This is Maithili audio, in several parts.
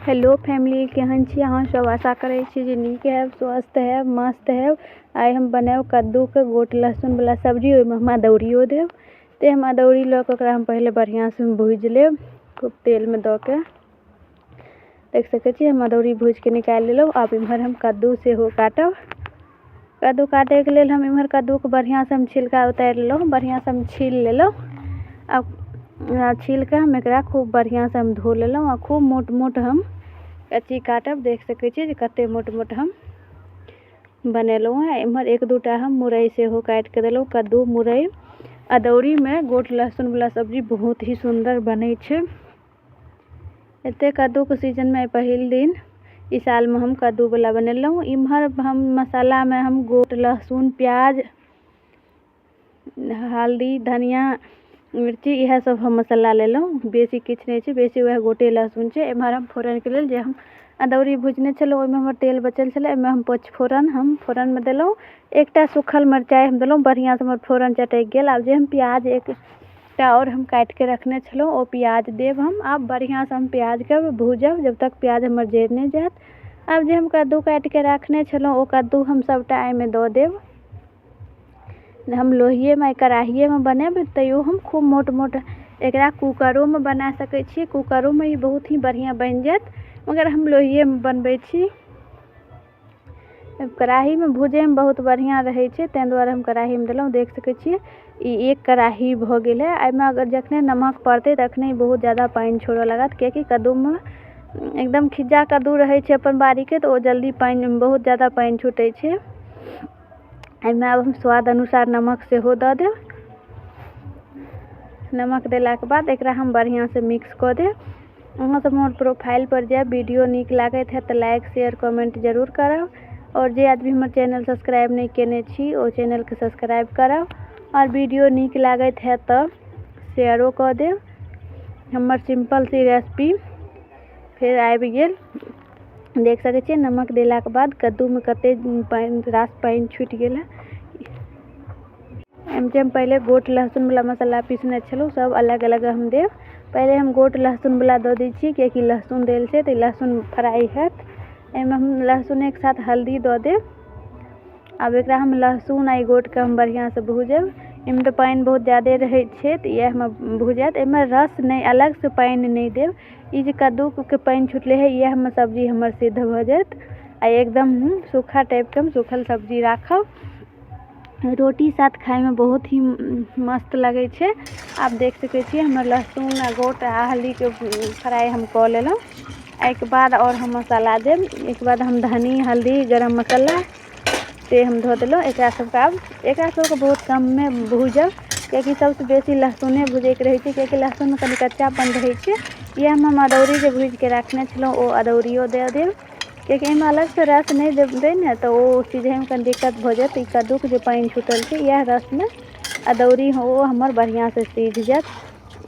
हेलो फैमिली, केहन छी अहाँ सब। आशा करै छी जे नीक हैब, स्वस्थ हैब, मस्त हैब। आइ हम बनाएब कद्दूके गोट लहसुन वाला सब्जी। ओहिमे हम अदौड़ियो देब। तो हम अदौड़ी लऽ कऽ ओकरा हम पहले बढ़िया से भूज लेब, खूब तेल में दऽ के। देख सकै छी हम अदौड़ी भूज के निकालि लेलहुँ। आब इम्हर हम कद्दू सेहो काटब। कद्दू काटे के लेल हम इम्हर कद्दू के बढ़िया से हम छिलका उतारि लेलहुँ, बढ़िया से हम छील लेलहुँ। अब छील के हम एकरा खूब बढ़िया से हम धो लेलहुँ आ खूब मोट मोट हम कच्ची काटब। देख सकै छी जे कते मोट मोट हम बनेलहुँ हैं। इम्हर एक दूटा हम मुरई सेहो काटि के देलहुँ। कद्दू मुरई अदौड़ी में गोट लहसुन वाला सब्जी बहुत ही सुंदर बनै छै। एते कद्दू के सीजन में पहिल दिन इस साल में हम कद्दू वाला बनेलहुँ। इम्हर हम मसाला में हम गोट लहसुन प्याज हल्दी धनिया मिर्ची यह सब हम मसाला लेलहुँ। बेसी किछु नहीं छै, बेसी वह गोटे लहसुन छै। इम्हर हम फोरन के लेल जे हम अदौड़ी भुजने छलहुँ ओहिमे हमर तेल बचल छलै, एहिमे हम पचफोरन हम फोरन में देलहुँ। एकटा सूखल मिरचाई हम देलहुँ, बढ़िया से हमर फोरन चटकि गेल। आब जे हम प्याज एकटा और हम काटि के रखने छलहुँ ओ प्याज देब हम। आब बढ़िया से हम प्याज के भूजब जब तक प्याज हमर जरि नहीं जायत। आब जे हम कद्दू काटि के रखने छलहुँ ओ कद्दू हम सबटा एहिमे दऽ देब। हम लोहिए में कढ़ाइए में बनेब, तैयो हम खूब मोट मोट एकरा कुकरो में बना सकै छी। कुकरो में ही बहुत ही बढ़िया बन जायत, मगर हम लोहिए में बनबै छी। कढ़ाई में भूजे में बहुत बढ़िया रहे छै, तैं दुआरे हम कढ़ाई में देलहुँ। देख सकै छियै ई एक कढ़ाई भऽ गेल है। एहिमे अगर जखने नमक पड़तै तखने बहुत ज़्यादा पानि छोड़ऽ लागत, कियाकि कद्दू में एकदम खिज्जा कद्दू रहे छै अपन बाड़ी के, तो जल्दी पानि बहुत ज़्यादा पानि छूटे छै। एहिमे अब हम स्वाद अनुसार नमक सेहो दऽ देब। नमक देला के बाद एकरा हम बढ़िया से मिक्स कऽ देब। अहाँ सब हमर प्रोफाइल पर जाए, वीडियो नीक लागत है तो लाइक शेयर कमेंट जरूर करब। और जे आदमी हमर चैनल सब्सक्राइब नहीं केने छी ओ चैनल के सब्सक्राइब करब। और वीडियो नीक लागत है तो शेयरो कऽ देब। हमर सिंपल सी रेसिपी फिर आबि गेल। देख सकै छियै नमक देला के बाद कद्दू में कते रास पानि छूटि गेल है। जे हम पहले गोट लहसुन वाला मसाला पीसने छलहुँ सब अलग अलग हम देब। पहले हम गोट लहसुन वाला दऽ दै छी, कियाकि लहसुन देल छै तो लहसुन फ्राई हैत। एहिमे हम लहसुन एक साथ हल्दी दऽ देब। अब एकरा हम लहसुन आ गोट के हम बढ़िया से भूजब। इनमें तो पानि बहुत ज़्यादा रहे छै तो यह में भूजत। एहिमे रस नहीं, अलग से पानि नहीं देब। ई जे कद्दू के पानि छूटले है यह में सब्जी हमर सिद्ध भऽ जायत। आ एकदम सूखा टाइप के हम सूखल सब्जी राखब। रोटी साथ खाए में बहुत ही मस्त लगे छै। आप देख सकै छियै हमर लहसुन आ गोट आ हल्दी के फ्राई हम कऽ लेलहुँ। एक बाद और हम मसाला देब। एक बाद हम धनी हल्दी गरम मसाला से हम धो देलहुँ। एकरा सबके आब एकरा सबके बहुत कम में भूजब, कियाकि सबसे बेसी लहसुने भूजै के रहे छै, कियाकि लहसुन में कनी कच्चापन रहे छै। यह हम अदौड़ी जे भूज के रखने छलहुँ ओ अदौड़ियो दे देब, कियाकि एहिमे अलग से रस नहीं देबै ने तो वो सीझे में कनी दिक्कत भऽ जायत। ई कद्दू के जे पानि छूटल छै यह रस में अदौड़ी हो हमर बढ़िया से सीझ जायत।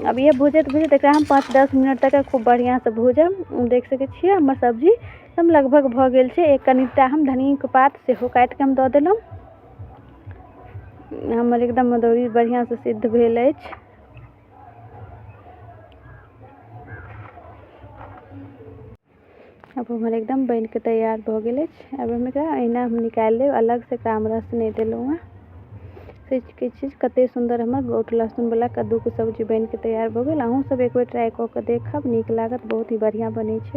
अब ये भूजत भूजत एकरा हम 5-10 मिनट तक खूब बढ़िया से भूजब। देख सकै छियै हमर सब्जी हम लगभग भऽ गेल छै। एक कनिटा हम धनिया के पात सेहो काटि के हम दऽ देलहुँ। हमर एकदम अदौड़ी बढ़िया से सिद्ध भेल अछि। अब हमर एकदम बन के तैयार भऽ गेल अछि। अब हम एकरा अहिना हम निकालि लेब, अलग से एकरा हम रस नहीं देलहुँ हैं। सोचि चीज कते सुंदर हमर गोट लहसुन वाला कद्दू के सब्जी बन के तैयार भऽ गेल। अहूँ सब एक बेर ट्राई कऽ के देखब, नीक लागत, बहुत ही बढ़िया बनै छै।